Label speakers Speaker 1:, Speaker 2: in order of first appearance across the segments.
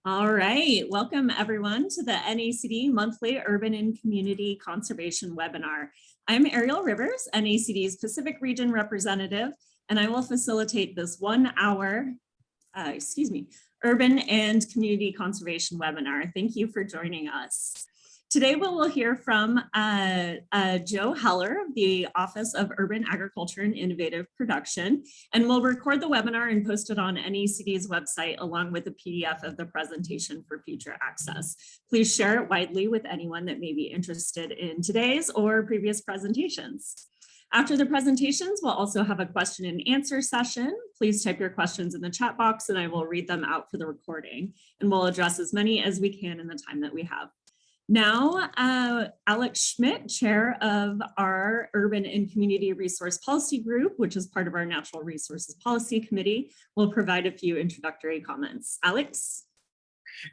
Speaker 1: All right, welcome everyone to the NACD Monthly Urban and Community Conservation Webinar. I'm Ariel Rivers, NACD's Pacific Region Representative, and I will facilitate this 1 hour, Urban and Community Conservation Webinar. Thank you for joining us. Today we will hear from Joe Heller of the Office of Urban Agriculture and Innovative Production, and we'll record the webinar and post it on NACD's website along with a PDF of the presentation for future access. Please share it widely with anyone that may be interested in today's or previous presentations. After the presentations, we'll also have a question and answer session. Please type your questions in the chat box and I will read them out for the recording, and we'll address as many as we can in the time that we have. Now, Alex Schmidt, chair of our Urban and Community Resource Policy Group, which is part of our Natural Resources Policy Committee, will provide a few introductory comments. Alex?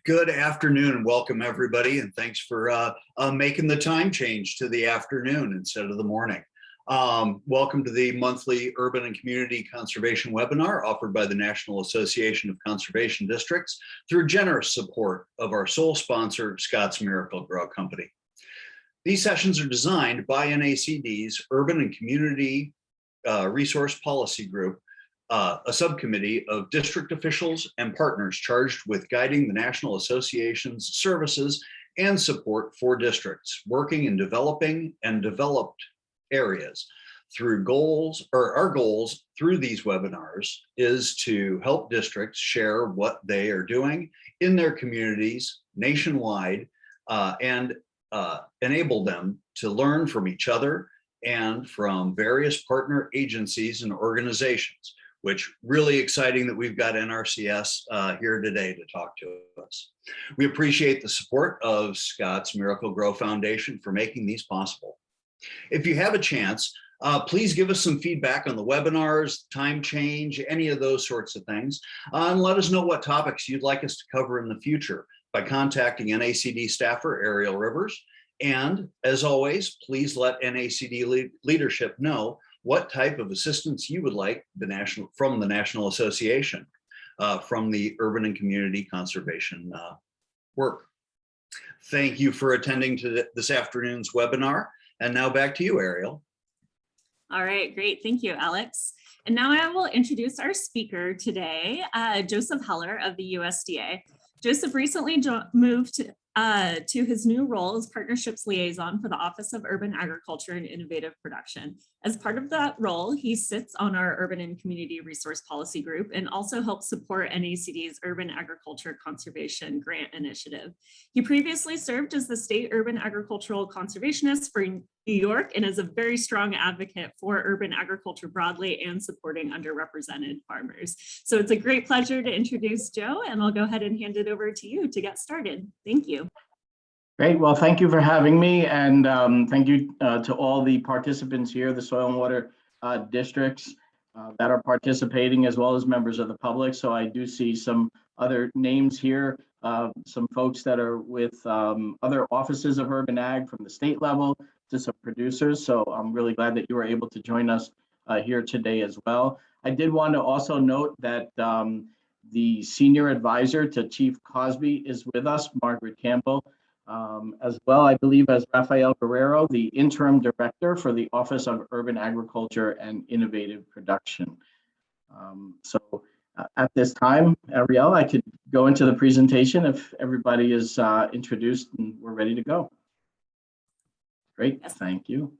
Speaker 2: Good afternoon and welcome everybody, and thanks for making the time change to the afternoon instead of the morning. Welcome to the monthly Urban and Community Conservation webinar offered by the National Association of Conservation Districts through generous support of our sole sponsor, Scott's Miracle-Gro Company. These sessions are designed by NACD's Urban and Community Resource Policy Group, a subcommittee of district officials and partners charged with guiding the National Association's services and support for districts working in developing and developed areas. Through goals, or our goals through these webinars is to help districts share what they are doing in their communities nationwide and enable them to learn from each other and from various partner agencies and organizations, which really exciting that we've got NRCS here today to talk to us. We appreciate the support of Scott's Miracle-Gro Foundation for making these possible. If you have a chance, please give us some feedback on the webinars, time change, any of those sorts of things, and let us know what topics you'd like us to cover in the future by contacting NACD staffer Ariel Rivers. And as always, please let NACD leadership know what type of assistance you would like from the National Association, from the Urban and Community Conservation work. Thank you for attending to this afternoon's webinar. And now back to you, Ariel.
Speaker 1: All right, great. Thank you, Alex. And now I will introduce our speaker today, Joseph Heller of the USDA. Joseph recently moved to his new role as Partnerships Liaison for the Office of Urban Agriculture and Innovative Production. As part of that role, he sits on our Urban and Community Resource Policy Group and also helps support NACD's Urban Agriculture Conservation Grant Initiative. He previously served as the State Urban Agricultural Conservationist for New York and is a very strong advocate for urban agriculture broadly and supporting underrepresented farmers. So it's a great pleasure to introduce Joe, and I'll go ahead and hand it over to you to get started. Thank you.
Speaker 3: Great. Well, thank you for having me, and thank you to all the participants here, the soil and water districts that are participating, as well as members of the public. So I do see some other names here, some folks that are with other offices of urban ag from the state level to some producers. So I'm really glad that you were able to join us here today as well. I did want to also note that the senior advisor to Chief Cosby is with us, Margaret Campbell, as well, I believe, as Rafael Guerrero, the interim director for the Office of Urban Agriculture and Innovative Production. At this time, Ariel, I could go into the presentation if everybody is introduced and we're ready to go. Great, thank you.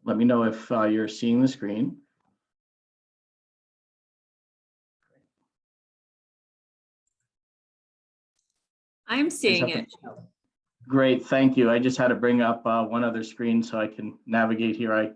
Speaker 3: Let me know if you're seeing the screen.
Speaker 1: I'm seeing it.
Speaker 3: Great, thank you. I just had to bring up one other screen so I can navigate here. Okay,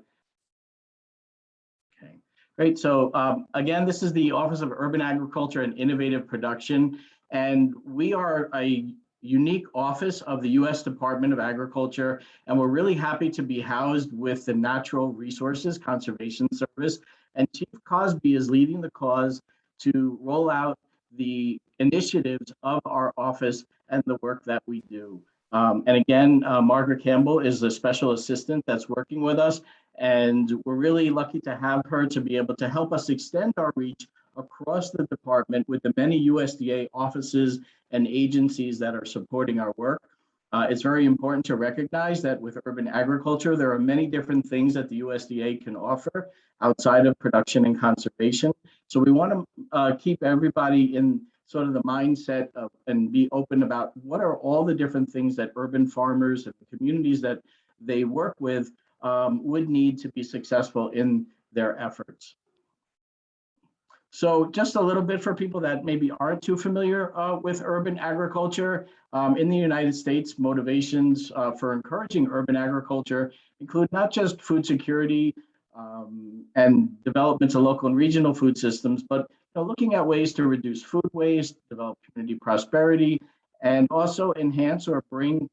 Speaker 3: great. So again, this is the Office of Urban Agriculture and Innovative Production, and we are a unique office of the U.S. Department of Agriculture, and we're really happy to be housed with the Natural Resources Conservation Service. And Chief Cosby is leading the cause to roll out the initiatives of our office and the work that we do. And again, Margaret Campbell is the special assistant that's working with us. And we're really lucky to have her to be able to help us extend our reach across the department with the many USDA offices and agencies that are supporting our work. It's very important to recognize that with urban agriculture, there are many different things that the USDA can offer outside of production and conservation. So we want to keep everybody in sort of the mindset of and be open about what are all the different things that urban farmers and the communities that they work with would need to be successful in their efforts. So just a little bit for people that maybe aren't too familiar with urban agriculture. In the United States, motivations for encouraging urban agriculture include not just food security and developments of local and regional food systems, but looking at ways to reduce food waste, develop community prosperity, and also enhance or bring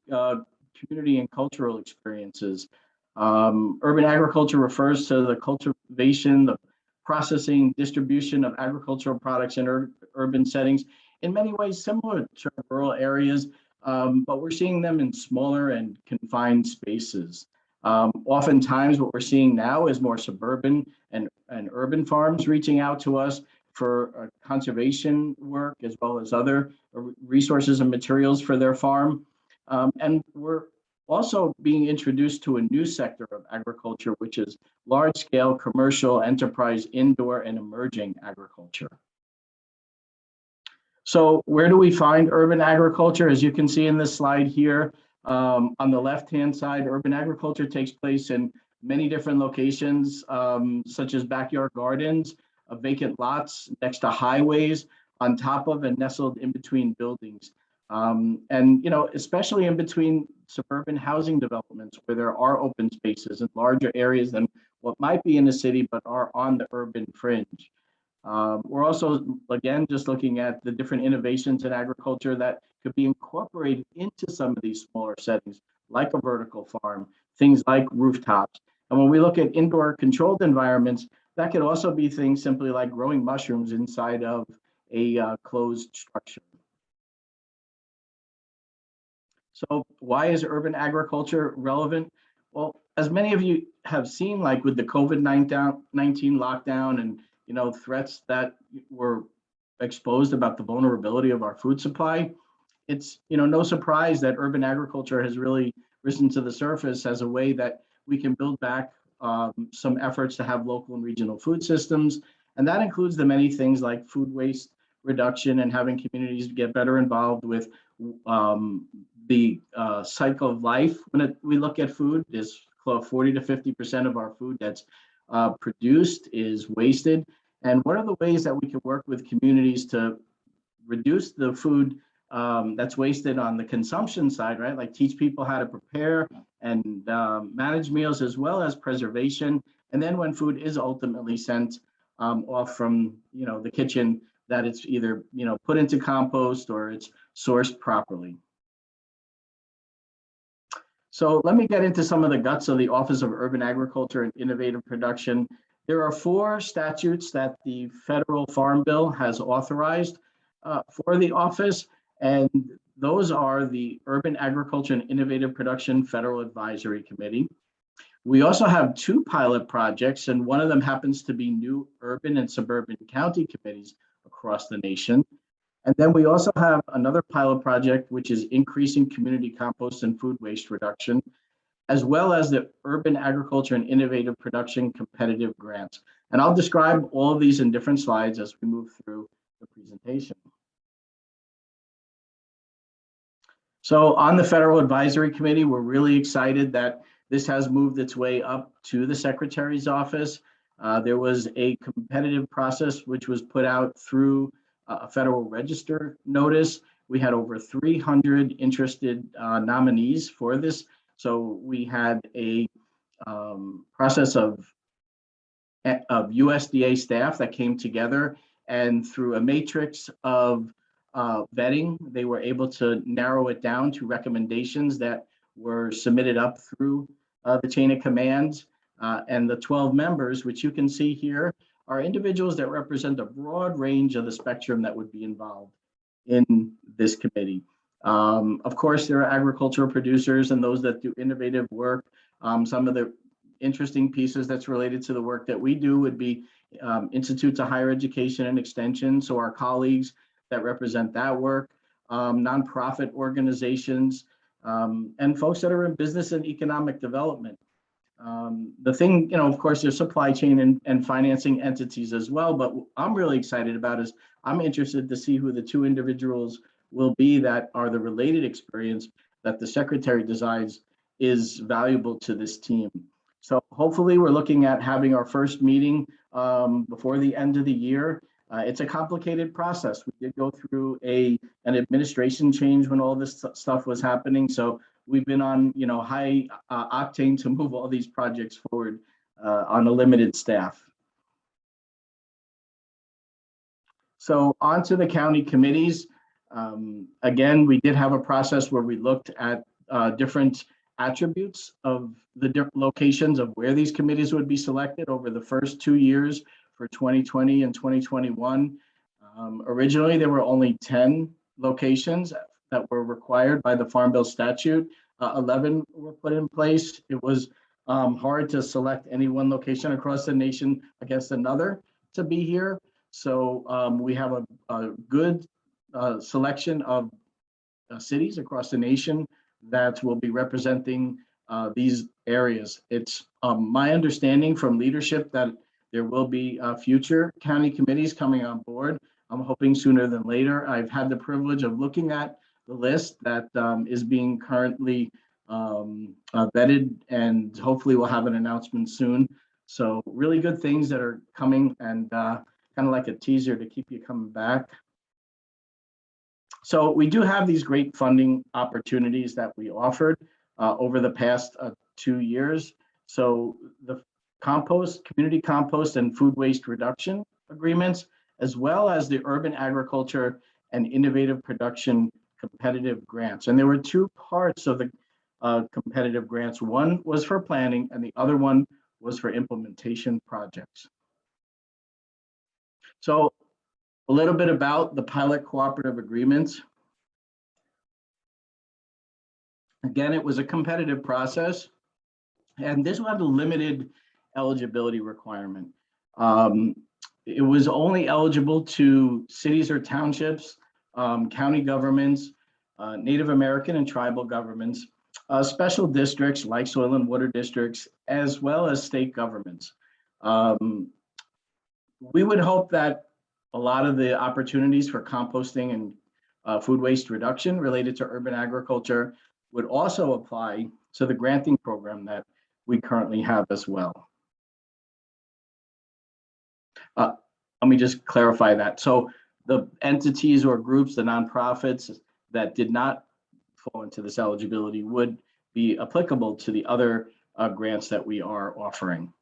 Speaker 3: community and cultural experiences. Urban agriculture refers to the cultivation, the processing, distribution of agricultural products in urban settings, in many ways similar to rural areas, but we're seeing them in smaller and confined spaces. Oftentimes what we're seeing now is more suburban and urban farms reaching out to us for conservation work as well as other resources and materials for their farm. And we're also being introduced to a new sector of agriculture, which is large-scale commercial enterprise indoor and emerging agriculture. So where do we find urban agriculture? As you can see in this slide here, on the left-hand side, urban agriculture takes place in many different locations, such as backyard gardens, vacant lots next to highways, on top of and nestled in between buildings. And especially in between suburban housing developments where there are open spaces and larger areas than what might be in the city, but are on the urban fringe. We're also, again, just looking at the different innovations in agriculture that could be incorporated into some of these smaller settings, like a vertical farm, things like rooftops. And when we look at indoor controlled environments, that could also be things simply like growing mushrooms inside of a closed structure. So why is urban agriculture relevant? Well, as many of you have seen, like with the COVID-19 lockdown and threats that were exposed about the vulnerability of our food supply, it's no surprise that urban agriculture has really risen to the surface as a way that we can build back some efforts to have local and regional food systems. And that includes the many things like food waste reduction and having communities get better involved with the cycle of life. When we look at food, is 40 to 50% of our food that's produced is wasted. And what are the ways that we can work with communities to reduce the food that's wasted on the consumption side, right? Like teach people how to prepare and manage meals as well as preservation. And then when food is ultimately sent off from the kitchen, that it's either put into compost or it's sourced properly. So let me get into some of the guts of the Office of Urban Agriculture and Innovative Production. There are 4 statutes that the Federal Farm Bill has authorized for the office, and those are the Urban Agriculture and Innovative Production Federal Advisory Committee. We also have 2 pilot projects, and one of them happens to be new urban and suburban county committees across the nation. And then we also have another pilot project, which is increasing community compost and food waste reduction, as well as the Urban Agriculture and Innovative Production Competitive Grants. And I'll describe all of these in different slides as we move through the presentation. So on the Federal Advisory Committee, we're really excited that this has moved its way up to the Secretary's office. There was a competitive process which was put out through a Federal Register notice. We had over 300 interested nominees for this. So we had a process of USDA staff that came together, and through a matrix of vetting, they were able to narrow it down to recommendations that were submitted up through the chain of command. And the 12 members, which you can see here, are individuals that represent a broad range of the spectrum that would be involved in this committee. Of course, there are agricultural producers and those that do innovative work. Some of the interesting pieces that's related to the work that we do would be institutes of higher education and extension. So our colleagues that represent that work, nonprofit organizations, and folks that are in business and economic development. The thing, of course, there's supply chain and financing entities as well, but I'm really excited about is I'm interested to see who the two individuals will be that are the related experience that the secretary decides is valuable to this team. So hopefully we're looking at having our first meeting before the end of the year. It's a complicated process. We did go through an administration change when all this stuff was happening. So we've been on, high octane to move all these projects forward on a limited staff. So on to the county committees. Again, we did have a process where we looked at different attributes of the different locations of where these committees would be selected over the first 2 years for 2020 and 2021. Originally, there were only 10 locations that were required by the Farm Bill statute. 11 were put in place. It was hard to select any one location across the nation against another to be here. So we have a good selection of cities across the nation that will be representing these areas. It's my understanding from leadership that there will be future county committees coming on board. I'm hoping sooner than later. I've had the privilege of looking at the list that is being currently vetted, and hopefully we'll have an announcement soon. So really good things that are coming, and kind of like a teaser to keep you coming back. So we do have these great funding opportunities that we offered over the past 2 years. So the community compost and food waste reduction agreements, as well as the urban agriculture and innovative production competitive grants. And there were 2 parts of the competitive grants. One was for planning and the other one was for implementation projects. So a little bit about the pilot cooperative agreements. Again, it was a competitive process, and this had a limited eligibility requirement. It was only eligible to cities or townships, county governments, Native American and tribal governments, special districts like soil and water districts, as well as state governments. We would hope that a lot of the opportunities for composting and food waste reduction related to urban agriculture would also apply to the granting program that we currently have as well. Let me just clarify that. So the entities or groups, the nonprofits that did not fall into this eligibility would be applicable to the other grants that we are offering.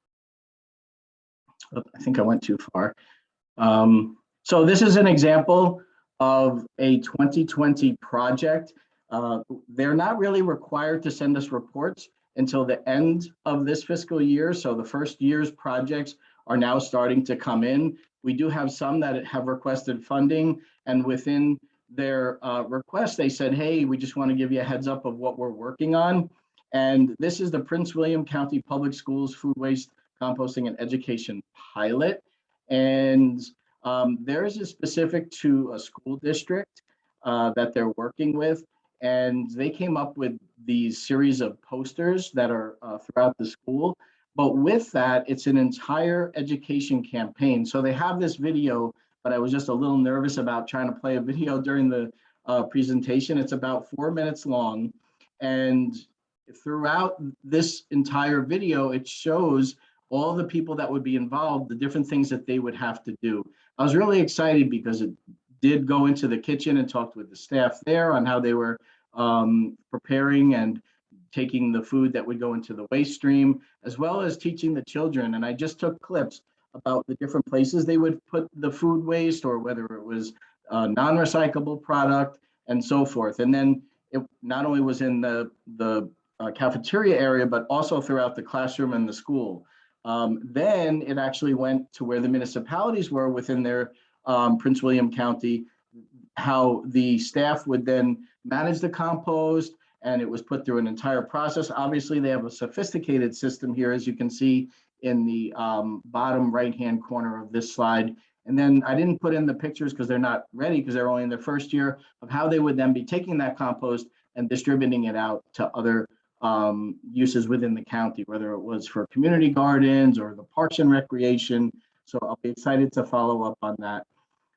Speaker 3: I think I went too far. So this is an example of a 2020 project. They're not really required to send us reports until the end of this fiscal year. So the first year's projects are now starting to come in. We do have some that have requested funding, and within their request, they said, hey, we just want to give you a heads up of what we're working on. And this is the Prince William County Public Schools Food Waste Composting and Education Pilot. And there is a specific to a school district that they're working with. And they came up with these series of posters that are throughout the school. But with that, it's an entire education campaign. So they have this video, but I was just a little nervous about trying to play a video during the presentation. It's about 4 minutes long. And throughout this entire video, it shows all the people that would be involved, the different things that they would have to do. I was really excited because it did go into the kitchen and talked with the staff there on how they were preparing and taking the food that would go into the waste stream, as well as teaching the children. And I just took clips about the different places they would put the food waste, or whether it was a non-recyclable product and so forth. And then it not only was in the cafeteria area, but also throughout the classroom and the school. Then it actually went to where the municipalities were within their Prince William County, how the staff would then manage the compost, and it was put through an entire process. Obviously, they have a sophisticated system here, as you can see in the bottom right-hand corner of this slide. And then I didn't put in the pictures because they're not ready, because they're only in their first year, of how they would then be taking that compost and distributing it out to other uses within the county, whether it was for community gardens or the parks and recreation. So I'll be excited to follow up on that.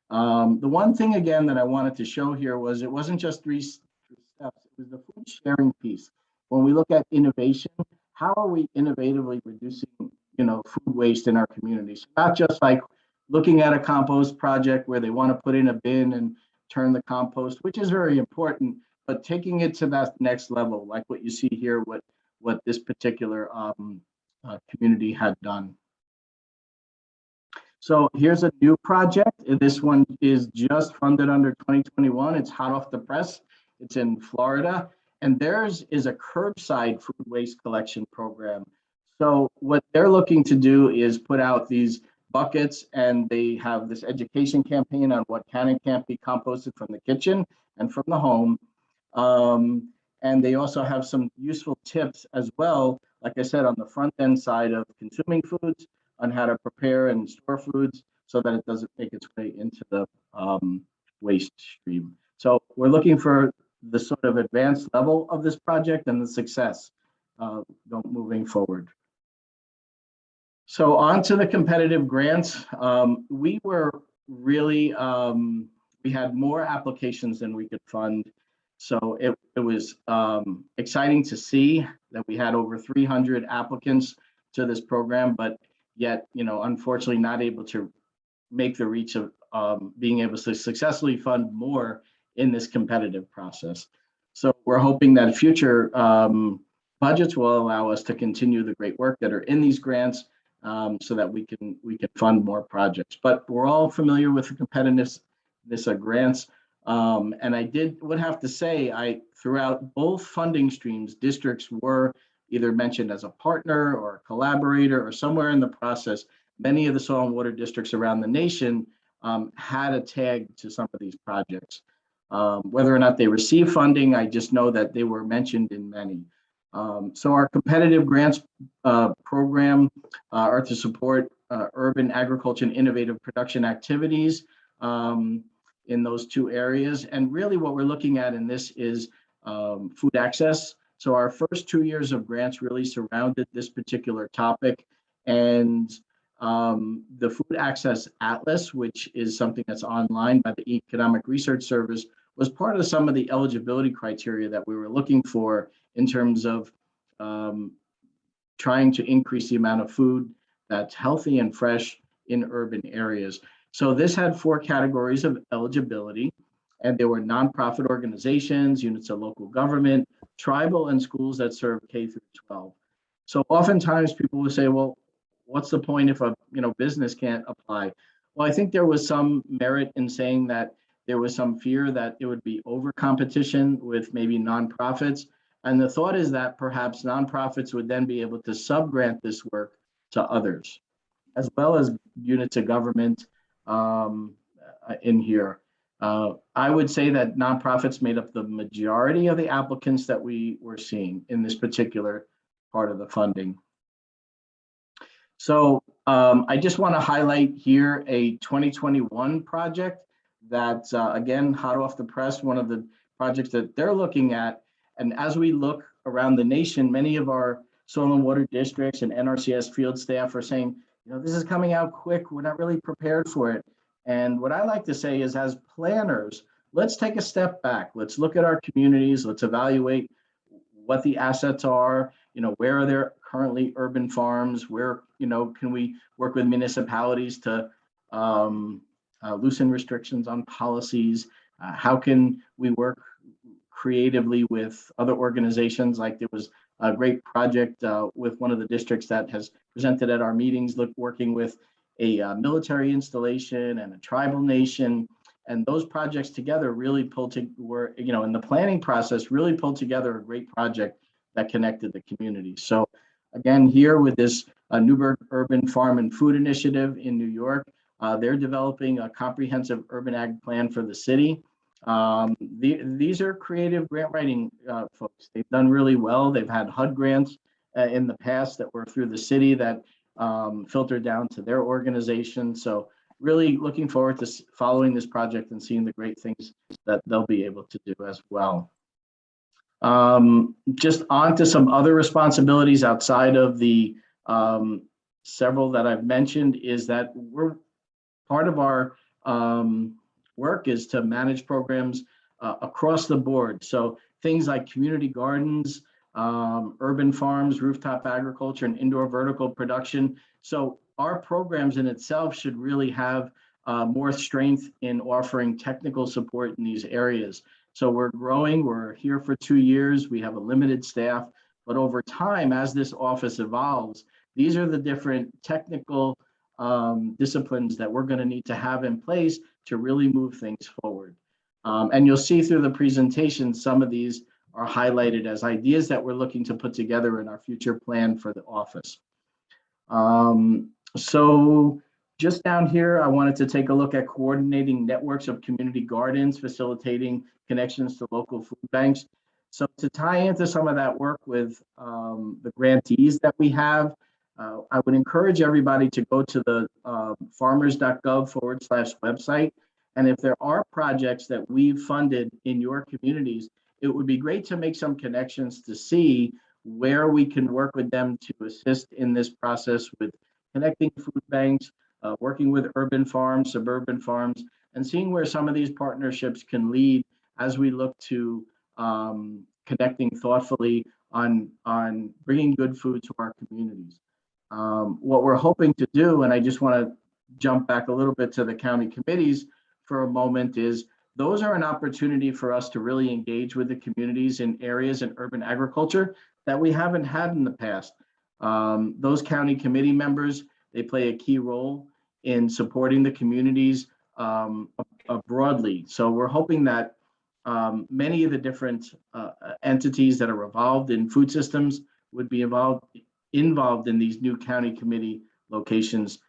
Speaker 3: The one thing again that I wanted to show here was it wasn't just three steps, it was the food sharing piece. When we look at innovation, how are we innovatively reducing, food waste in our communities? Not just like looking at a compost project where they want to put in a bin and turn the compost, which is very important, but taking it to that next level, like what you see here, what this particular community had done. So here's a new project. This one is just funded under 2021. It's hot off the press. It's in Florida, and theirs is a curbside food waste collection program. So what they're looking to do is put out these buckets, and they have this education campaign on what can and can't be composted from the kitchen and from the home. And they also have some useful tips as well, like I said, on the front end side of consuming foods, on how to prepare and store foods so that it doesn't make its way into the waste stream. So we're looking for the sort of advanced level of this project and the success moving forward. So on to the competitive grants. We were really, we had more applications than we could fund. So it was exciting to see that we had over 300 applicants to this program, but yet, unfortunately not able to make the reach of being able to successfully fund more in this competitive process. So we're hoping that future budgets will allow us to continue the great work that are in these grants, so that we can fund more projects. But we're all familiar with the competitiveness of grants. And I would have to say, throughout both funding streams, districts were either mentioned as a partner or a collaborator or somewhere in the process. Many of the soil and water districts around the nation had a tag to some of these projects. Whether or not they receive funding, I just know that they were mentioned in many. So our competitive grants program are to support urban agriculture and innovative production activities in those two areas. And really what we're looking at in this is food access. So our first 2 years of grants really surrounded this particular topic. And the Food Access Atlas, which is something that's online by the Economic Research Service, was part of some of the eligibility criteria that we were looking for in terms of trying to increase the amount of food that's healthy and fresh in urban areas. So this had 4 categories of eligibility, and there were nonprofit organizations, units of local government, tribal, and schools that serve K through 12. So oftentimes people will say, well, what's the point if a business can't apply? Well, I think there was some merit in saying that there was some fear that it would be over competition with maybe nonprofits. And the thought is that perhaps nonprofits would then be able to subgrant this work to others, as well as units of government in here. I would say that nonprofits made up the majority of the applicants that we were seeing in this particular part of the funding. So I just want to highlight here a 2021 project that, again, hot off the press, one of the projects that they're looking at. And as we look around the nation, many of our soil and water districts and NRCS field staff are saying, this is coming out quick. We're not really prepared for it. And what I like to say is, as planners, let's take a step back. Let's look at our communities. Let's evaluate what the assets are. Where are there currently urban farms? Where, can we work with municipalities to loosen restrictions on policies? How can we work creatively with other organizations? Like there was a great project with one of the districts that has presented at our meetings, working with a military installation and a tribal nation. And those projects together really in the planning process, really pulled together a great project that connected the community. So again, here with this Newburgh Urban Farm and Food Initiative in New York, they're developing a comprehensive urban ag plan for the city. These are creative grant writing folks. They've done really well. They've had HUD grants in the past that were through the city that filtered down to their organization. So really looking forward to following this project and seeing the great things that they'll be able to do as well. Just on to some other responsibilities outside of the several that I've mentioned is that we're part of our work is to manage programs across the board. So things like community gardens, urban farms, rooftop agriculture, and indoor vertical production. So our programs in itself should really have more strength in offering technical support in these areas. So we're growing, we're here for 2 years, we have a limited staff, but over time, as this office evolves, these are the different technical disciplines that we're going to need to have in place to really move things forward. And you'll see through the presentation, some of these are highlighted as ideas that we're looking to put together in our future plan for the office. So just down here, I wanted to take a look at coordinating networks of community gardens, facilitating connections to local food banks. So to tie into some of that work with the grantees that we have, I would encourage everybody to go to the farmers.gov/website. And if there are projects that we've funded in your communities, it would be great to make some connections to see where we can work with them to assist in this process with connecting food banks, working with urban farms, suburban farms, and seeing where some of these partnerships can lead as we look to connecting thoughtfully on bringing good food to our communities. What we're hoping to do, and I just want to jump back a little bit to the county committees for a moment, is those are an opportunity for us to really engage with the communities in areas in urban agriculture that we haven't had in the past. Those county committee members, they play a key role in supporting the communities broadly. So we're hoping that many of the different entities that are involved in food systems would be involved in these new county committee locations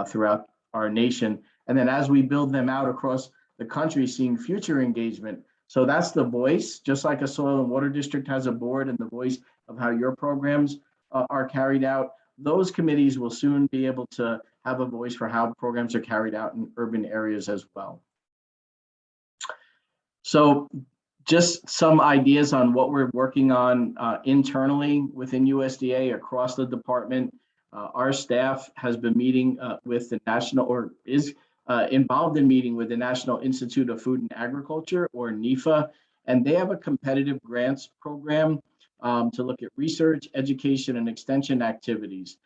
Speaker 3: throughout our nation. And then as we build them out across the country, seeing future engagement. So that's the voice, just like a soil and water district has a board and the voice of how your programs are carried out. Those committees will soon be able to have a voice for how programs are carried out in urban areas as well. So just some ideas on what we're working on internally within USDA across the department. Our staff has been meeting with the national, or is involved in meeting with the National Institute of Food and Agriculture, or NIFA, and they have a competitive grants program to look at research, education, and extension activities.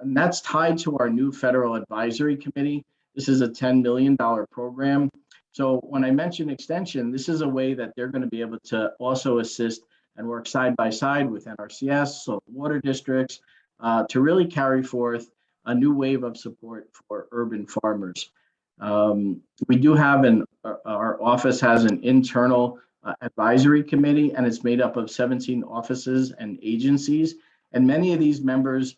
Speaker 3: And that's tied to our new federal advisory committee. This is a $10 million program. So when I mention extension, this is a way that they're going to be able to also assist and work side by side with NRCS, so water districts, to really carry forth a new wave of support for urban farmers. We do have our office has an internal advisory committee, and it's made up of 17 offices and agencies. And many of these members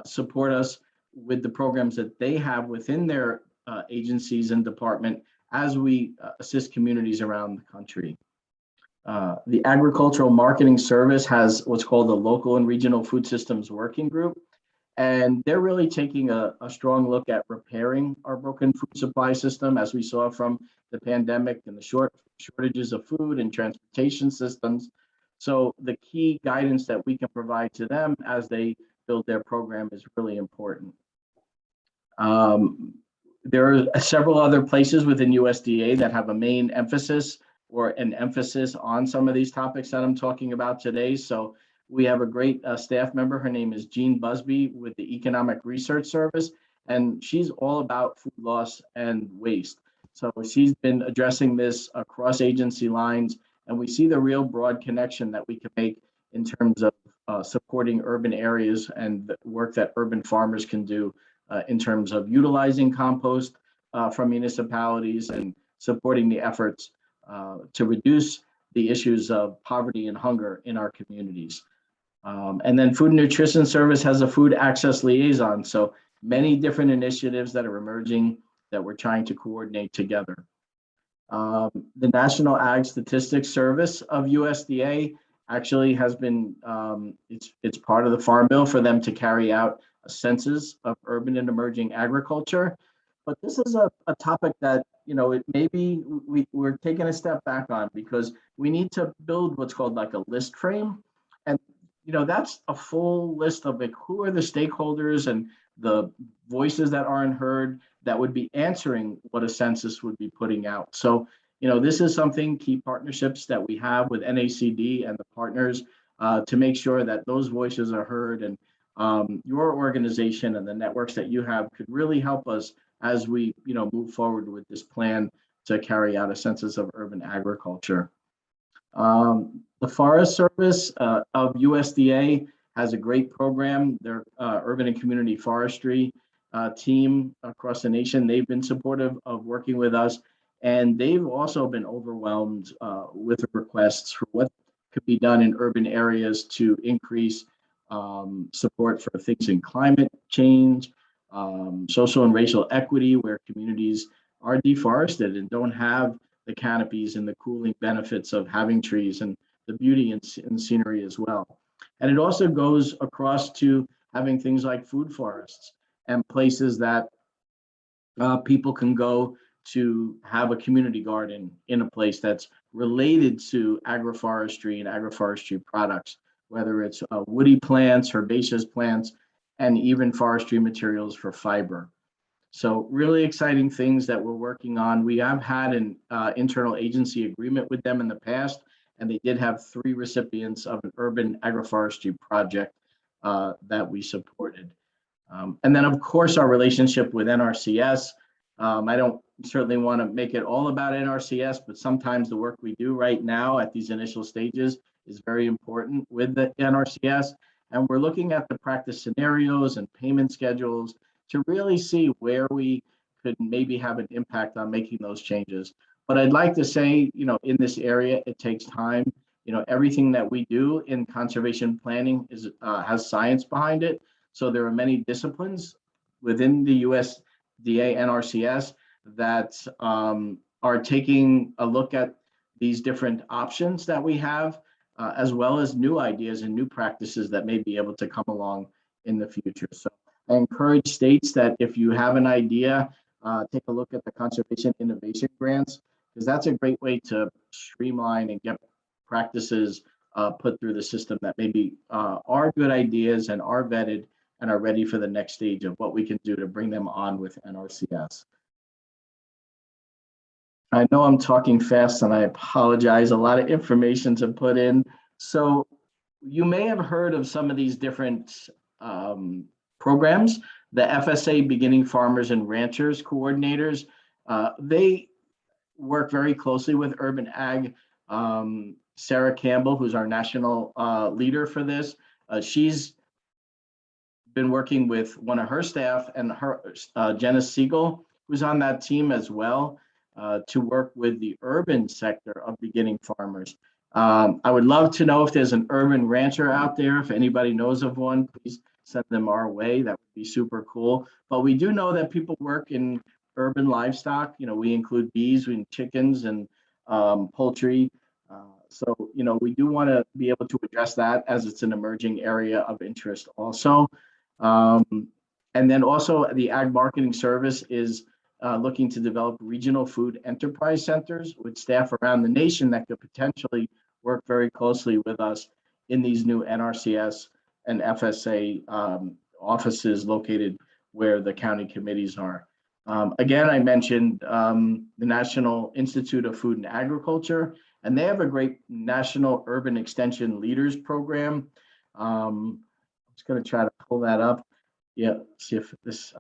Speaker 3: support us with the programs that they have within their agencies and department as we assist communities around the country. The Agricultural Marketing Service has what's called the Local and Regional Food Systems Working Group. And they're really taking a strong look at repairing our broken food supply system, as we saw from the pandemic and the shortages of food and transportation systems. So the key guidance that we can provide to them as they build their program is really important. There are several other places within USDA that have a main emphasis or an emphasis on some of these topics that I'm talking about today. So we have a great staff member. Her name is Jean Busby with the Economic Research Service, and she's all about food loss and waste. So she's been addressing this across agency lines, and we see the real broad connection that we can make in terms of supporting urban areas and the work that urban farmers can do in terms of utilizing compost from municipalities and supporting the efforts to reduce the issues of poverty and hunger in our communities. And then Food and Nutrition Service has a food access liaison. So many different initiatives that are emerging that we're trying to coordinate together. The National Ag Statistics Service of USDA actually has been, it's part of the Farm Bill for them to carry out a census of urban and emerging agriculture. But this is a topic that, it maybe we're taking a step back on, because we need to build what's called like a list frame. And, that's a full list of like, who are the stakeholders and the voices that aren't heard that would be answering what a census would be putting out. So, this is something, key partnerships that we have with NACD and the partners to make sure that those voices are heard, and your organization and the networks that you have could really help us as we, move forward with this plan to carry out a census of urban agriculture. The Forest Service of USDA has a great program. Their urban and community forestry team across the nation, they've been supportive of working with us, and they've also been overwhelmed with requests for what could be done in urban areas to increase support for things in climate change, social and racial equity, where communities are deforested and don't have the canopies and the cooling benefits of having trees, and the beauty and scenery as well. And it also goes across to having things like food forests and places that people can go to have a community garden in a place that's related to agroforestry and agroforestry products, whether it's woody plants, herbaceous plants, and even forestry materials for fiber. So really exciting things that we're working on. We have had an internal agency agreement with them in the past, and they did have 3 recipients of an urban agroforestry project that we supported. And then, of course, our relationship with NRCS. I don't certainly want to make it all about NRCS, but sometimes the work we do right now at these initial stages is very important with the NRCS. And we're looking at the practice scenarios and payment schedules to really see where we could maybe have an impact on making those changes. But I'd like to say, in this area, it takes time. Everything that we do in conservation planning has science behind it. So there are many disciplines within the USDA NRCS that are taking a look at these different options that we have, as well as new ideas and new practices that may be able to come along in the future. So I encourage states that if you have an idea, take a look at the Conservation Innovation Grants, because that's a great way to streamline and get practices put through the system that maybe are good ideas and are vetted and are ready for the next stage of what we can do to bring them on with NRCS. I know I'm talking fast and I apologize, a lot of information to put in. So you may have heard of some of these different programs. The FSA Beginning Farmers and Ranchers Coordinators, they work very closely with Urban Ag. Sarah Campbell, who's our national leader for this, she's been working with one of her staff and her Jenna Siegel, who's on that team as well, to work with the urban sector of beginning farmers. I would love to know if there's an urban rancher out there. If anybody knows of one, please send them our way. That would be super cool. But we do know that people work in urban livestock. We include bees, we chickens, and poultry. So, we do want to be able to address that as it's an emerging area of interest also. And then also the Ag Marketing Service is looking to develop regional food enterprise centers with staff around the nation that could potentially work very closely with us in these new NRCS and FSA offices located where the county committees are. Again, I mentioned the National Institute of Food and Agriculture, and they have a great National Urban Extension Leaders Program. I'm just going to try to pull that up. Yeah, see if this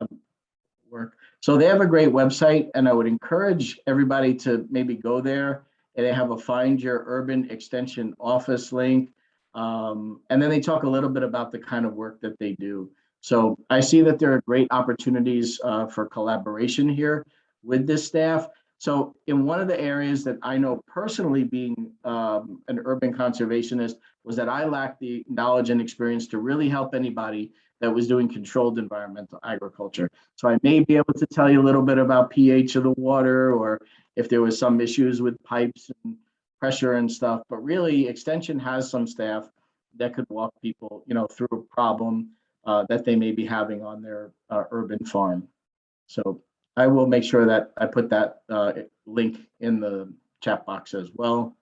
Speaker 3: work. So they have a great website, and I would encourage everybody to maybe go there, and they have a Find Your Urban Extension Office link. And then they talk a little bit about the kind of work that they do. So I see that there are great opportunities for collaboration here with this staff. So in one of the areas that I know personally, being an urban conservationist, was that I lacked the knowledge and experience to really help anybody that was doing controlled environmental agriculture. So I may be able to tell you a little bit about pH of the water, or if there was some issues with pipes and pressure and stuff. But really, Extension has some staff that could walk people, through a problem that they may be having on their urban farm. So I will make sure that I put that link in the chat box as well.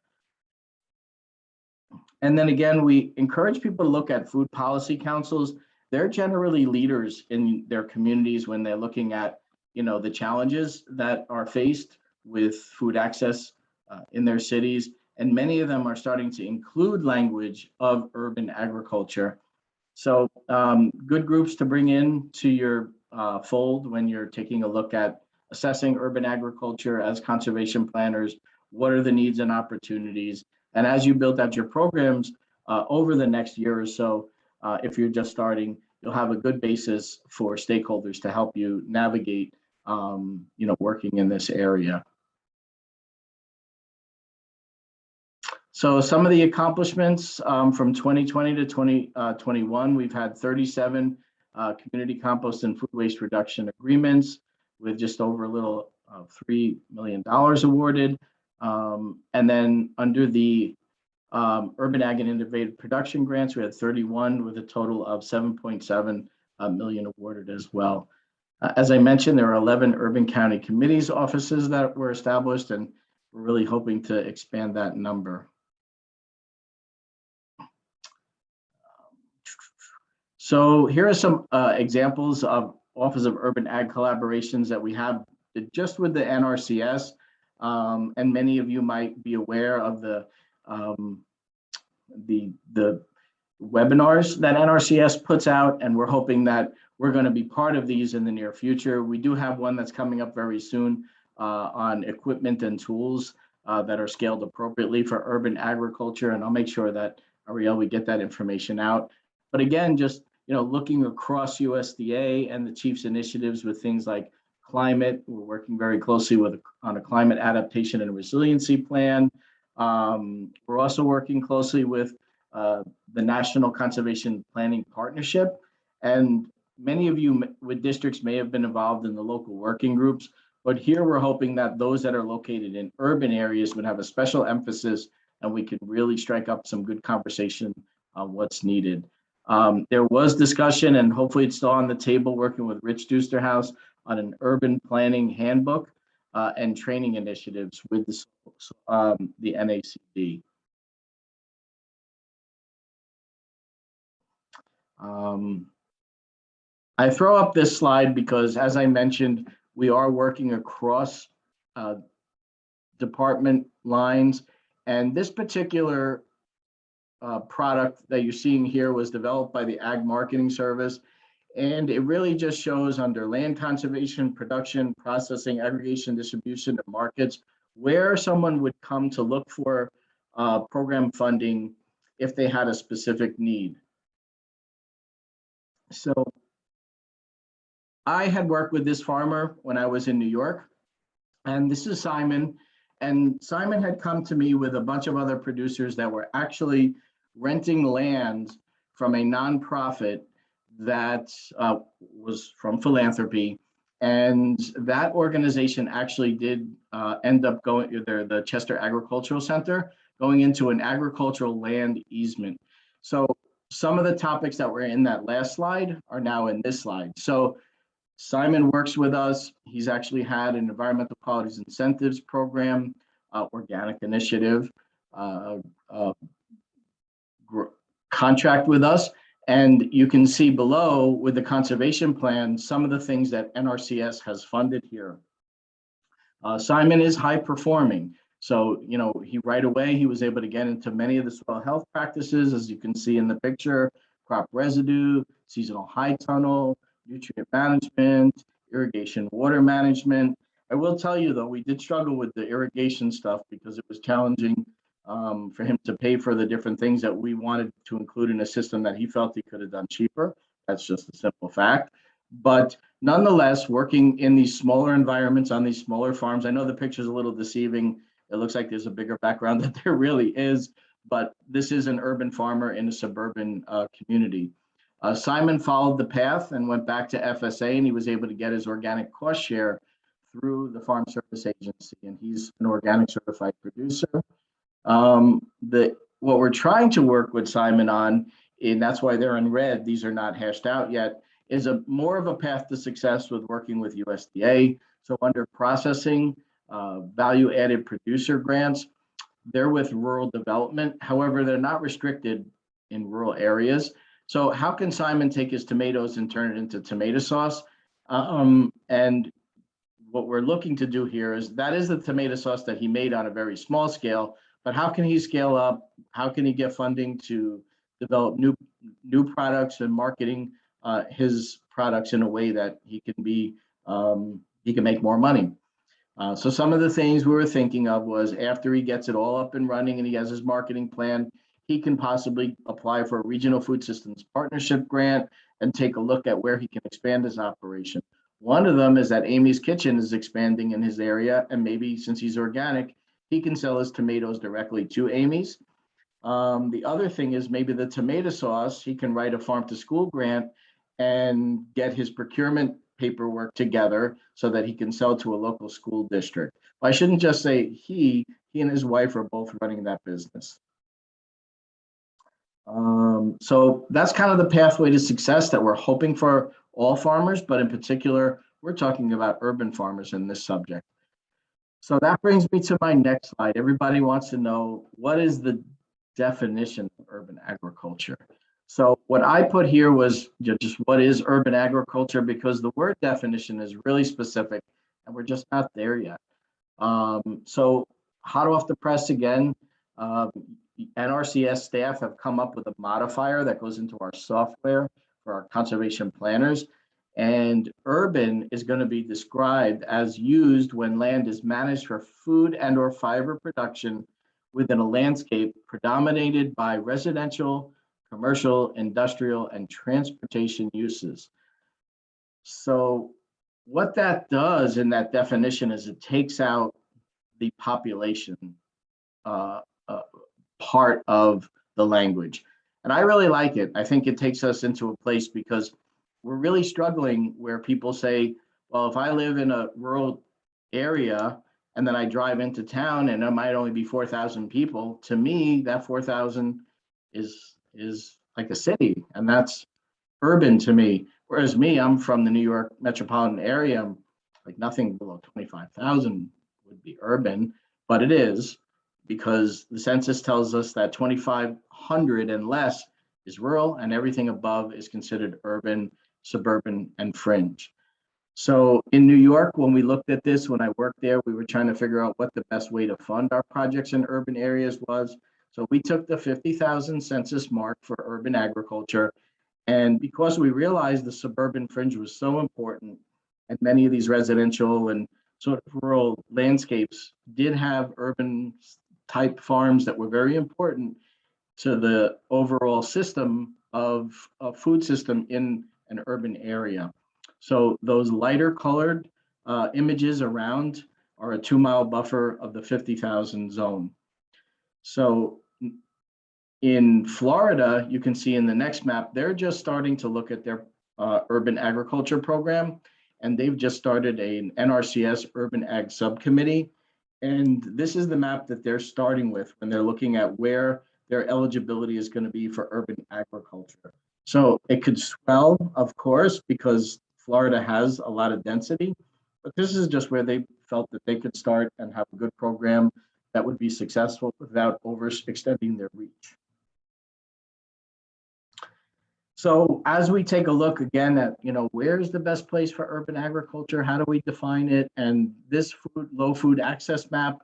Speaker 3: And then again, we encourage people to look at food policy councils. They're generally leaders in their communities when they're looking at, the challenges that are faced with food access in their cities. And many of them are starting to include language of urban agriculture. So good groups to bring in to your fold when you're taking a look at assessing urban agriculture as conservation planners. What are the needs and opportunities? And as you build out your programs over the next year or so, if you're just starting, you'll have a good basis for stakeholders to help you navigate, working in this area. So some of the accomplishments from 2020 to 2021, we've had 37 community compost and food waste reduction agreements with just over a little $3 million awarded. And then under the Urban Ag and Innovative Production grants, we had 31 with a total of 7.7 million awarded as well. As I mentioned, there are 11 urban county committees offices that were established, and we're really hoping to expand that number. So here are some examples of Office of Urban Ag collaborations that we have just with the NRCS. And many of you might be aware of the webinars that NRCS puts out, and we're hoping that we're going to be part of these in the near future. We do have one that's coming up very soon on equipment and tools that are scaled appropriately for urban agriculture, and I'll make sure that, Ariel, we get that information out. But again, just looking across USDA and the chief's initiatives with things like climate, we're working very closely on a climate adaptation and resiliency plan. We're also working closely with the National Conservation Planning Partnership, and many of you with districts may have been involved in the local working groups, but here we're hoping that those that are located in urban areas would have a special emphasis, and we can really strike up some good conversation on what's needed. There was discussion, and hopefully it's still on the table, working with Rich Dusterhouse on an urban planning handbook and training initiatives with the NACD. I throw up this slide because, as I mentioned, we are working across department lines, and this particular product that you're seeing here was developed by the Ag Marketing Service, and it really just shows under land conservation, production, processing, aggregation, distribution, and markets where someone would come to look for program funding if they had a specific need. So I had worked with this farmer when I was in New York, and this is Simon. And Simon had come to me with a bunch of other producers that were actually renting land from a nonprofit that was from philanthropy. And that organization actually did end up going, the Chester Agricultural Center, going into an agricultural land easement. So some of the topics that were in that last slide are now in this slide. So Simon works with us. He's actually had an environmental qualities incentives program, organic initiative, contract with us. And you can see below with the conservation plan, some of the things that NRCS has funded here. Simon is high performing. So, he right away, he was able to get into many of the soil health practices, as you can see in the picture, crop residue, seasonal high tunnel, nutrient management, irrigation, water management. I will tell you though, we did struggle with the irrigation stuff because it was challenging for him to pay for the different things that we wanted to include in a system that he felt he could have done cheaper. That's just a simple fact. But nonetheless, working in these smaller environments on these smaller farms, I know the picture is a little deceiving. It looks like there's a bigger background than there really is, but this is an urban farmer in a suburban community. Simon followed the path and went back to FSA, and he was able to get his organic cost share through the Farm Service Agency, and he's an organic certified producer. What we're trying to work with Simon on, and that's why they're in red, these are not hashed out yet, is a more of a path to success with working with USDA. So under processing, value added producer grants, they're with rural development. However, they're not restricted in rural areas. So how can Simon take his tomatoes and turn it into tomato sauce? And what we're looking to do here is that is the tomato sauce that he made on a very small scale, but how can he scale up? How can he get funding to develop new products and marketing his products in a way that he can make more money? So some of the things we were thinking of was after he gets it all up and running and he has his marketing plan, he can possibly apply for a regional food systems partnership grant and take a look at where he can expand his operation. One of them is that Amy's Kitchen is expanding in his area, and maybe since he's organic, he can sell his tomatoes directly to Amy's. The other thing is maybe the tomato sauce, he can write a farm to school grant and get his procurement paperwork together so that he can sell to a local school district. I shouldn't just say he and his wife are both running that business. So that's kind of the pathway to success that we're hoping for all farmers, but in particular, we're talking about urban farmers in this subject. So that brings me to my next slide. Everybody wants to know, what is the definition of urban agriculture? So what I put here was just what is urban agriculture, because the word definition is really specific and we're just not there yet. So hot off the press again, NRCS staff have come up with a modifier that goes into our software for our conservation planners. And urban is going to be described as used when land is managed for food and or fiber production within a landscape predominated by residential, commercial, industrial, and transportation uses. So what that does in that definition is it takes out the population part of the language. And I really like it. I think it takes us into a place because we're really struggling where people say, well, if I live in a rural area and then I drive into town and there might only be 4,000 people, to me, that 4,000 is like a city, and that's urban to me. Whereas me, I'm from the New York metropolitan area, like nothing below 25,000 would be urban, but it is, because the census tells us that 2,500 and less is rural and everything above is considered urban, suburban, and fringe. So in New York, when we looked at this, when I worked there, we were trying to figure out what the best way to fund our projects in urban areas was. So we took the 50,000 census mark for urban agriculture. And because we realized the suburban fringe was so important, and many of these residential and sort of rural landscapes did have urban type farms that were very important to the overall system of a food system in an urban area. So those lighter colored images around are a 2-mile buffer of the 50,000 zone. So in Florida, you can see in the next map, they're just starting to look at their urban agriculture program, and they've just started an NRCS urban ag subcommittee. And this is the map that they're starting with when they're looking at where their eligibility is going to be for urban agriculture. So it could swell, of course, because Florida has a lot of density, but this is just where they felt that they could start and have a good program that would be successful without overextending their reach. So as we take a look again at, where's the best place for urban agriculture? How do we define it? And this low food access map,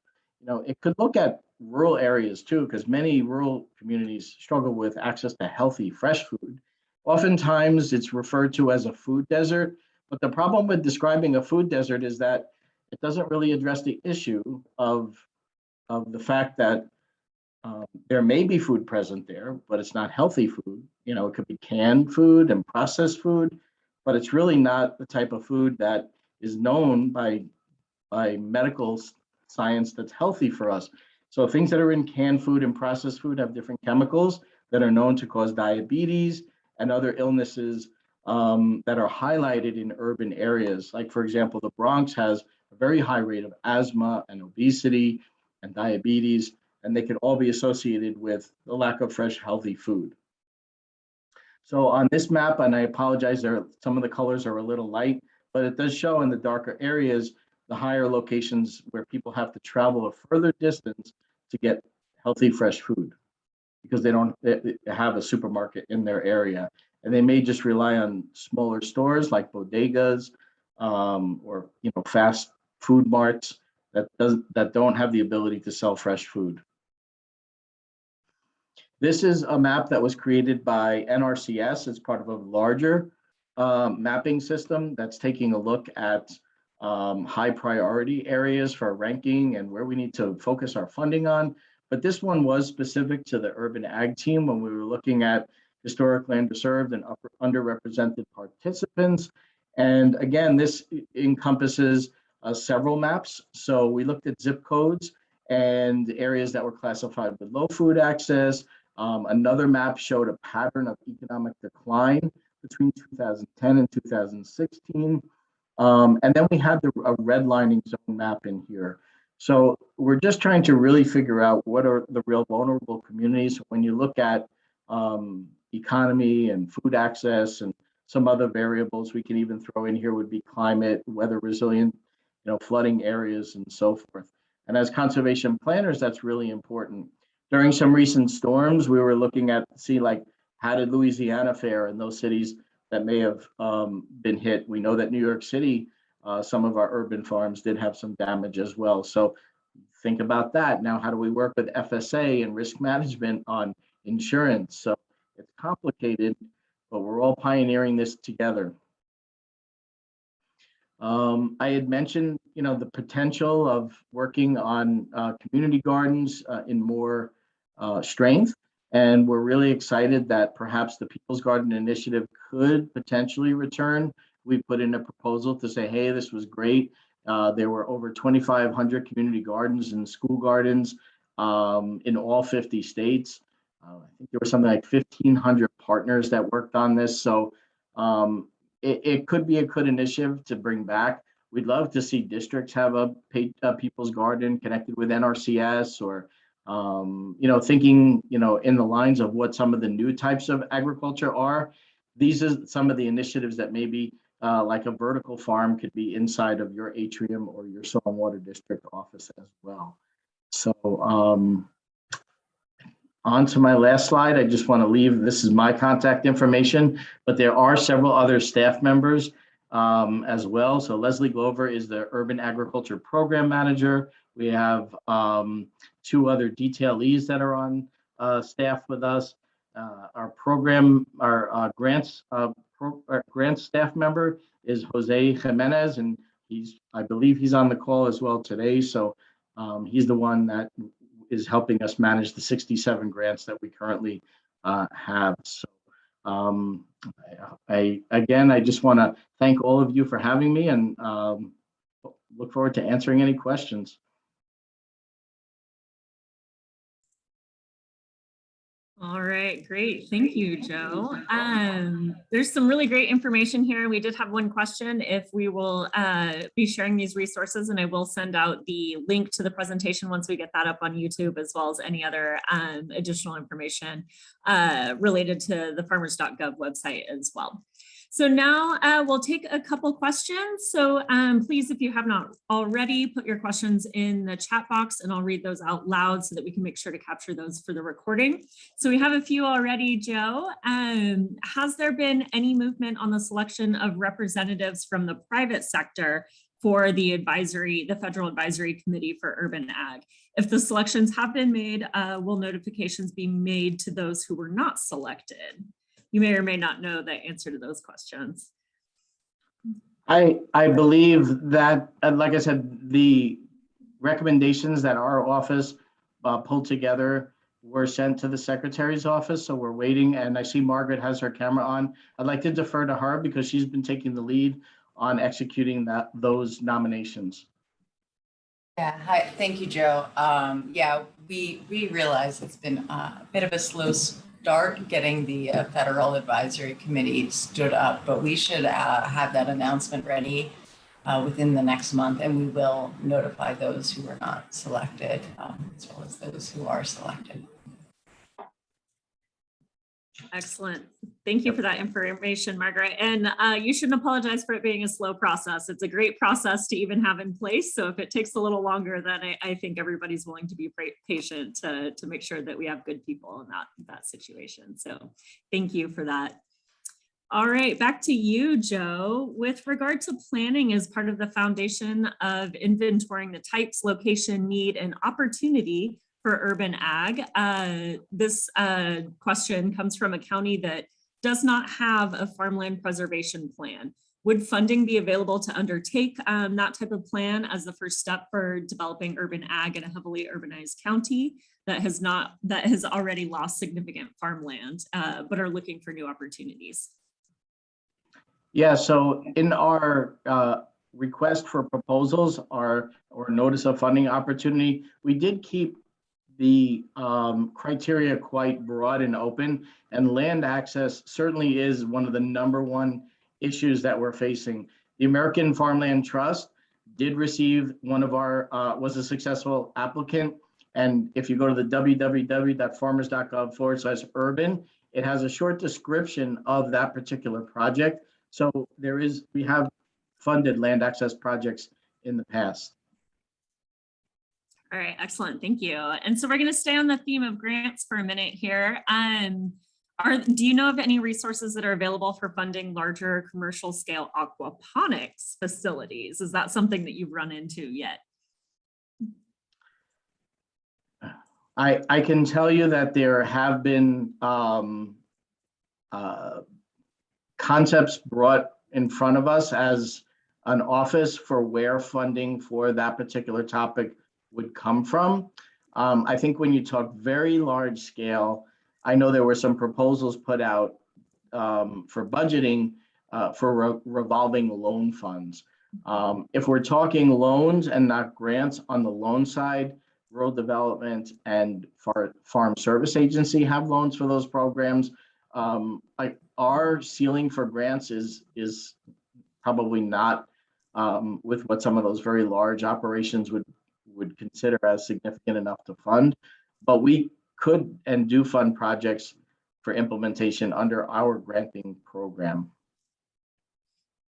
Speaker 3: it could look at rural areas too, because many rural communities struggle with access to healthy, fresh food. Oftentimes it's referred to as a food desert, but the problem with describing a food desert is that it doesn't really address the issue of the fact that there may be food present there, but it's not healthy food. It could be canned food and processed food, but it's really not the type of food that is known by medical science that's healthy for us. So things that are in canned food and processed food have different chemicals that are known to cause diabetes and other illnesses that are highlighted in urban areas. Like, for example, the Bronx has a very high rate of asthma and obesity and diabetes, and they could all be associated with the lack of fresh, healthy food. So on this map, and I apologize, some of the colors are a little light, but it does show in the darker areas, the higher locations where people have to travel a further distance to get healthy, fresh food because they don't have a supermarket in their area. And they may just rely on smaller stores like bodegas or fast food marts that don't have the ability to sell fresh food. This is a map that was created by NRCS as part of a larger mapping system that's taking a look at high priority areas for ranking and where we need to focus our funding on. But this one was specific to the urban ag team when we were looking at historically underserved and underrepresented participants. And again, this encompasses several maps. So we looked at zip codes and areas that were classified with low food access. Another map showed a pattern of economic decline between 2010 and 2016. And then we had a redlining zone map in here. So we're just trying to really figure out what are the real vulnerable communities. When you look at economy and food access and some other variables we can even throw in here would be climate, weather resilient, flooding areas and so forth. And as conservation planners, that's really important. During some recent storms, we were looking at how did Louisiana fare in those cities that may have been hit. We know that New York City, some of our urban farms did have some damage as well. So think about that. Now, how do we work with FSA and risk management on insurance? So it's complicated, but we're all pioneering this together. I had mentioned, the potential of working on community gardens in more strength. And we're really excited that perhaps the People's Garden Initiative could potentially return. We put in a proposal to say, hey, this was great. There were over 2,500 community gardens and school gardens in all 50 states. I think there were something like 1,500 partners that worked on this. So it could be a good initiative to bring back. We'd love to see districts have a People's Garden connected with NRCS or thinking, in the lines of what some of the new types of agriculture are. These are some of the initiatives that maybe like a vertical farm could be inside of your atrium or your soil and water district office as well. So on to my last slide, I just want to leave, this is my contact information, but there are several other staff members as well. So Leslie Glover is the Urban Agriculture Program Manager. We have 2 other detailees that are on staff with us. Our grants staff member is Jose Jimenez, and I believe he's on the call as well today. So he's the one that is helping us manage the 67 grants that we currently have. So I just want to thank all of you for having me and look forward to answering any questions.
Speaker 1: All right, great. Thank you, Joe. There's some really great information here. We did have one question if we will be sharing these resources, and I will send out the link to the presentation once we get that up on YouTube, as well as any other additional information related to the farmers.gov website as well. So now we'll take a couple questions. So please, if you have not already, put your questions in the chat box and I'll read those out loud so that we can make sure to capture those for the recording. So we have a few already, Joe. Has there been any movement on the selection of representatives from the private sector for the Federal Advisory Committee for Urban Ag? If the selections have been made, will notifications be made to those who were not selected? You may or may not know the answer to those questions.
Speaker 3: I believe that, like I said, the recommendations that our office pulled together were sent to the secretary's office. So we're waiting, and I see Margaret has her camera on. I'd like to defer to her because she's been taking the lead on executing those nominations.
Speaker 4: Yeah, hi, thank you, Joe. Yeah, we realize it's been a bit of a slow start getting the Federal Advisory Committee stood up, but we should have that announcement ready within the next month, and we will notify those who are not selected, as well as those who are selected.
Speaker 1: Excellent. Thank you for that information, Margaret. And you shouldn't apologize for it being a slow process. It's a great process to even have in place. So if it takes a little longer, then I think everybody's willing to be patient to make sure that we have good people in that situation. So thank you for that. All right, back to you, Joe. With regard to planning as part of the foundation of inventorying the types, location, need, and opportunity for urban ag, this question comes from a county that does not have a farmland preservation plan. Would funding be available to undertake that type of plan as the first step for developing urban ag in a heavily urbanized county that has already lost significant farmland, but are looking for new opportunities?
Speaker 3: Yeah, so in our request for proposals or notice of funding opportunity, we did keep the criteria quite broad and open, and land access certainly is one of the #1 issues that we're facing. The American Farmland Trust did receive one of our, was a successful applicant. And if you go to the www.farmers.gov/urban, it has a short description of that particular project. So we have funded land access projects in the past.
Speaker 1: All right, excellent, thank you. And so we're going to stay on the theme of grants for a minute here. Do you know of any resources that are available for funding larger commercial scale aquaponics facilities? Is that something that you've run into yet?
Speaker 3: I can tell you that there have been concepts brought in front of us as an office for where funding for that particular topic would come from. I think when you talk very large scale, I know there were some proposals put out for budgeting for revolving loan funds. If we're talking loans and not grants, on the loan side, Rural Development and Farm Service Agency have loans for those programs. Like our ceiling for grants is probably not with what some of those very large operations would consider as significant enough to fund, but we could and do fund projects for implementation under our granting program.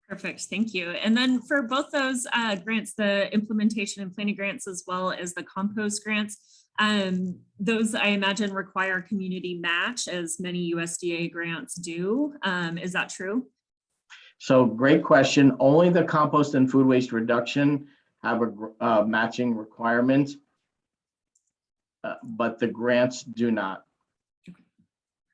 Speaker 1: Perfect, thank you. And then for both those grants, the implementation and planning grants, as well as the compost grants, those I imagine require community match, as many USDA grants do. Is that true?
Speaker 3: So great question. Only the compost and food waste reduction have a matching requirement, but the grants do not.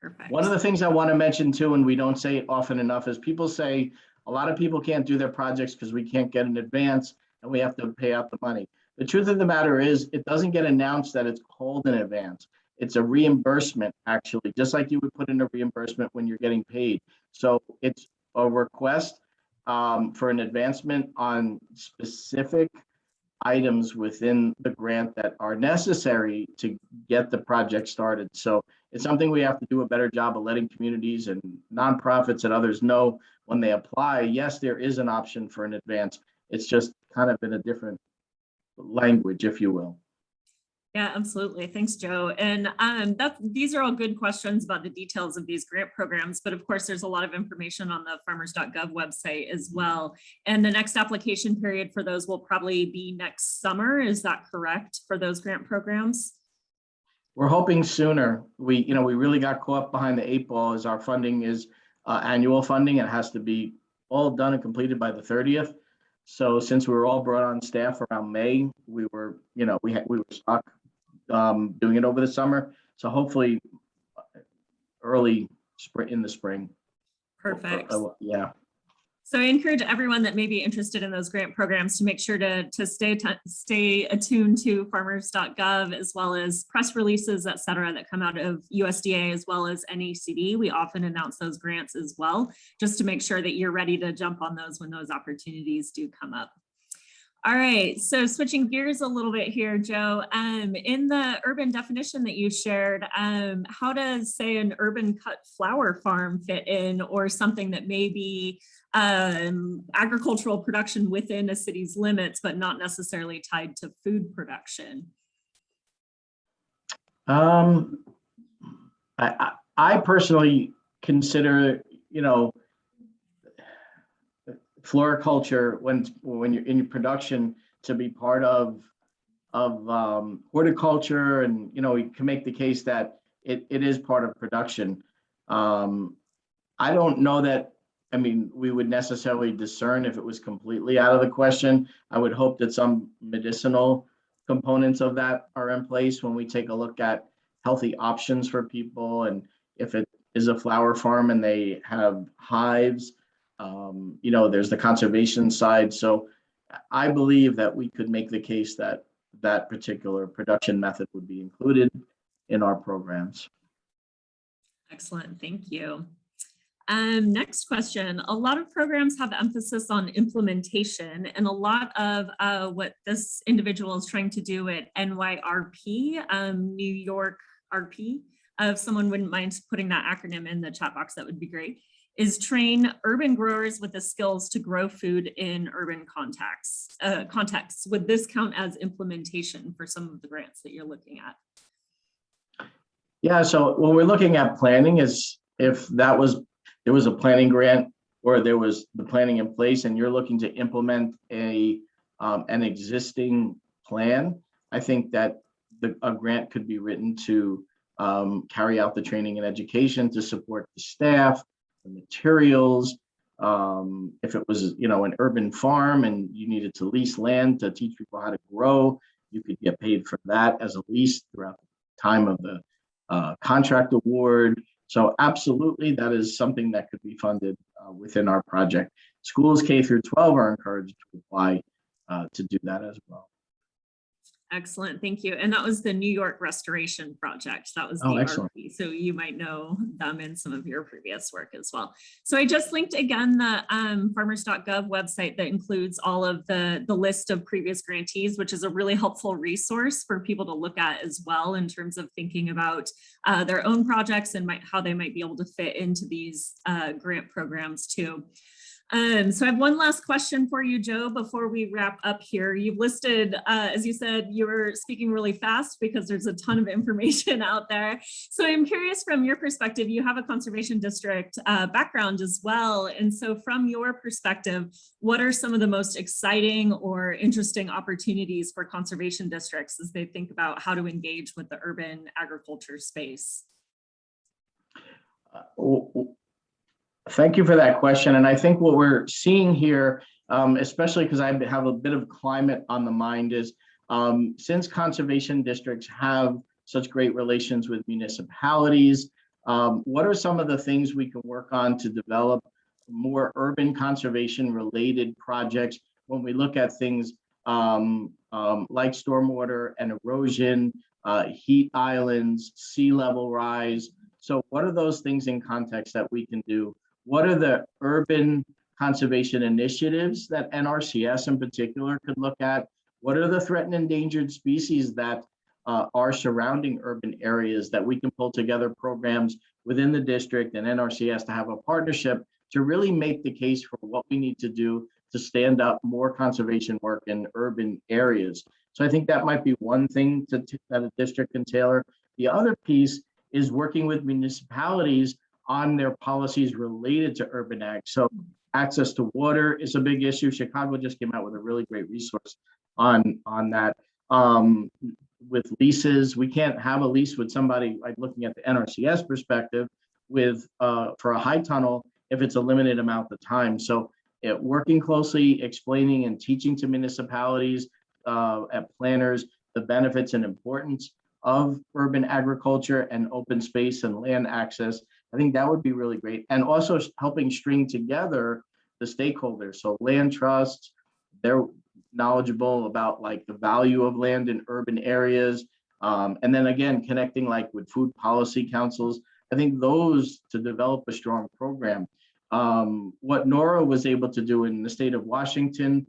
Speaker 1: Perfect.
Speaker 3: One of the things I want to mention too, and we don't say it often enough, is people say a lot of people can't do their projects because we can't get an advance and we have to pay out the money. The truth of the matter is it doesn't get announced that it's called an advance. It's a reimbursement, actually, just like you would put in a reimbursement when you're getting paid. So it's a request for an advancement on specific items within the grant that are necessary to get the project started. So it's something we have to do a better job of letting communities and nonprofits and others know when they apply. Yes, there is an option for an advance. It's just kind of in a different language, if you will.
Speaker 1: Yeah, absolutely. Thanks, Joe. And these are all good questions about the details of these grant programs, but of course, there's a lot of information on the farmers.gov website as well. And the next application period for those will probably be next summer. Is that correct for those grant programs?
Speaker 3: We're hoping sooner. We really got caught behind the 8 ball as our funding is annual funding. It has to be all done and completed by the 30th. So since we were all brought on staff around May, we were stuck doing it over the summer. So hopefully early spring, in the spring.
Speaker 1: Perfect.
Speaker 3: Yeah.
Speaker 1: So I encourage everyone that may be interested in those grant programs to make sure to stay attuned to farmers.gov, as well as press releases, et cetera, that come out of USDA as well as NACD. We often announce those grants as well, just to make sure that you're ready to jump on those when those opportunities do come up. All right, so switching gears a little bit here, Joe. In the urban definition that you shared, how does, say, an urban cut flower farm fit in, or something that may be agricultural production within a city's limits, but not necessarily tied to food production?
Speaker 3: I personally consider, Flora Culture, when you're in your production, to be part of horticulture, and you can make the case that it is part of production. I don't know that, we would necessarily discern if it was completely out of the question. I would hope that some medicinal components of that are in place when we take a look at healthy options for people, and if it is a flower farm and they have hives, there's the conservation side. So I believe that we could make the case that that particular production method would be included in our programs.
Speaker 1: Excellent, thank you. Next question. A lot of programs have emphasis on implementation, and a lot of what this individual is trying to do at NYRP, New York RP, if someone wouldn't mind putting that acronym in the chat box, that would be great, is train urban growers with the skills to grow food in urban contexts. Would this count as implementation for some of the grants that you're looking at?
Speaker 3: Yeah, so when we're looking at planning, is if there was a planning grant, or there was the planning in place and you're looking to implement an existing plan, I think that a grant could be written to carry out the training and education to support the staff, the materials. If it was, an urban farm and you needed to lease land to teach people how to grow, you could get paid for that as a lease throughout the time of the contract award. So absolutely, that is something that could be funded within our project. Schools K through 12 are encouraged to apply to do that as well.
Speaker 1: Excellent, thank you. And that was the New York Restoration Project. That was the RP. So you might know them in some of your previous work as well. So I just linked again the farmers.gov website that includes all of the list of previous grantees, which is a really helpful resource for people to look at as well in terms of thinking about their own projects and how they might be able to fit into these grant programs too. So I have one last question for you, Joe, before we wrap up here. You've listed, as you said, you were speaking really fast because there's a ton of information out there. So I'm curious, from your perspective, you have a conservation district background as well. And so from your perspective, what are some of the most exciting or interesting opportunities for conservation districts as they think about how to engage with the urban agriculture space?
Speaker 3: Thank you for that question. And I think what we're seeing here, especially because I have a bit of climate on the mind, is since conservation districts have such great relations with municipalities, what are some of the things we can work on to develop more urban conservation related projects when we look at things like stormwater and erosion, heat islands, sea level rise? So what are those things in context that we can do? What are the urban conservation initiatives that NRCS in particular could look at? What are the threatened and endangered species that are surrounding urban areas that we can pull together programs within the district and NRCS to have a partnership to really make the case for what we need to do to stand up more conservation work in urban areas? So I think that might be one thing that a district can tailor. The other piece is working with municipalities on their policies related to urban ag. So access to water is a big issue. Chicago just came out with a really great resource on that. With leases, we can't have a lease with somebody, like looking at the NRCS perspective, with for a high tunnel if it's a limited amount of time. So working closely, explaining and teaching to municipalities and planners the benefits and importance of urban agriculture and open space and land access, I think that would be really great. And also helping string together the stakeholders. So land trusts, they're knowledgeable about like the value of land in urban areas. And then again, connecting like with food policy councils. I think those to develop a strong program. What Nora was able to do in the state of Washington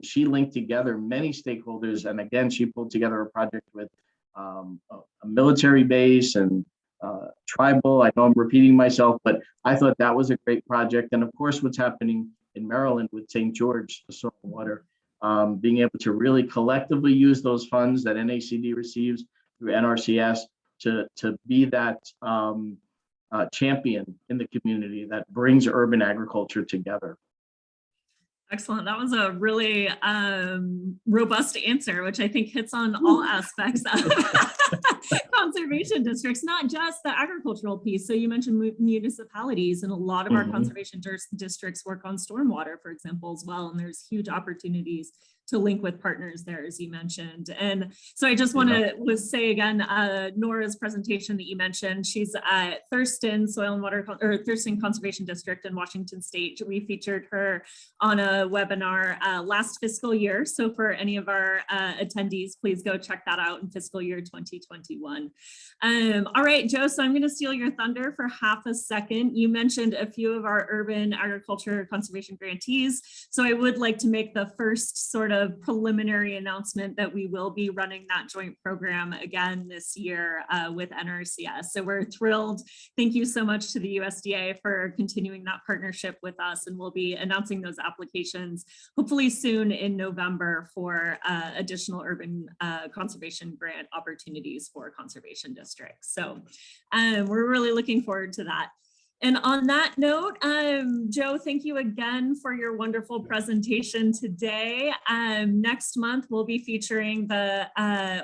Speaker 3: she linked together many stakeholders. And again, she pulled together a project with a military base and tribal. I know I'm repeating myself, but I thought that was a great project. And of course, what's happening in Maryland with St. George, the soil and water, being able to really collectively use those funds that NACD receives through NRCS to be that champion in the community that brings urban agriculture together.
Speaker 1: Excellent. That was a really robust answer, which I think hits on all aspects of conservation districts, not just the agricultural piece. So you mentioned municipalities, and a lot of our conservation districts work on stormwater, for example, as well. And there's huge opportunities to link with partners there, as you mentioned. And so I just want to say again, Nora's presentation that you mentioned, she's at Thurston Soil and Water, or Thurston Conservation District in Washington State. We featured her on a webinar last fiscal year. So for any of our attendees, please go check that out in fiscal year 2021. All right, Joe, so I'm going to steal your thunder for half a second. You mentioned a few of our urban agriculture conservation grantees. So I would like to make the first sort of preliminary announcement that we will be running that joint program again this year with NRCS. So we're thrilled. Thank you so much to the USDA for continuing that partnership with us, and we'll be announcing those applications hopefully soon in November for additional urban conservation grant opportunities for conservation districts. So we're really looking forward to that. And on that note, Joe, thank you again for your wonderful presentation today. Next month, we'll be featuring the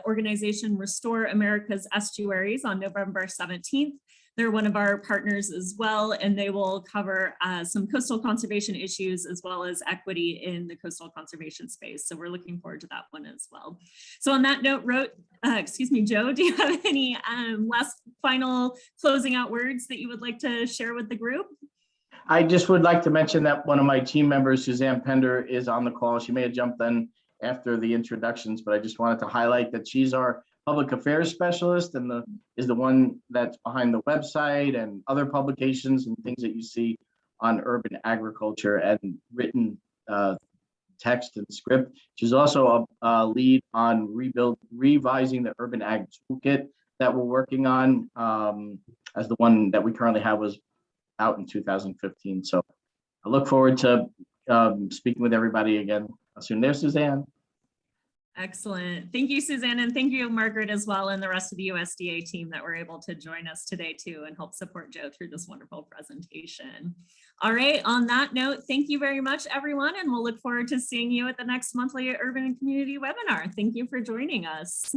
Speaker 1: organization Restore America's Estuaries on November 17th. They're one of our partners as well, and they will cover some coastal conservation issues as well as equity in the coastal conservation space. So we're looking forward to that one as well. So on that note, Joe, do you have any last final closing out words that you would like to share with the group?
Speaker 3: I just would like to mention that one of my team members, Suzanne Pender, is on the call. She may have jumped in after the introductions, but I just wanted to highlight that she's our public affairs specialist and is the one that's behind the website and other publications and things that you see on urban agriculture and written text and script. She's also a lead on revising the urban ag toolkit that we're working on, as the one that we currently have was out in 2015. So I look forward to speaking with everybody again soon. There's Suzanne.
Speaker 1: Excellent. Thank you, Suzanne, and thank you, Margaret, as well, and the rest of the USDA team that were able to join us today too and help support Joe through this wonderful presentation. All right, on that note, thank you very much, everyone, and we'll look forward to seeing you at the next monthly Urban and Community webinar. Thank you for joining us.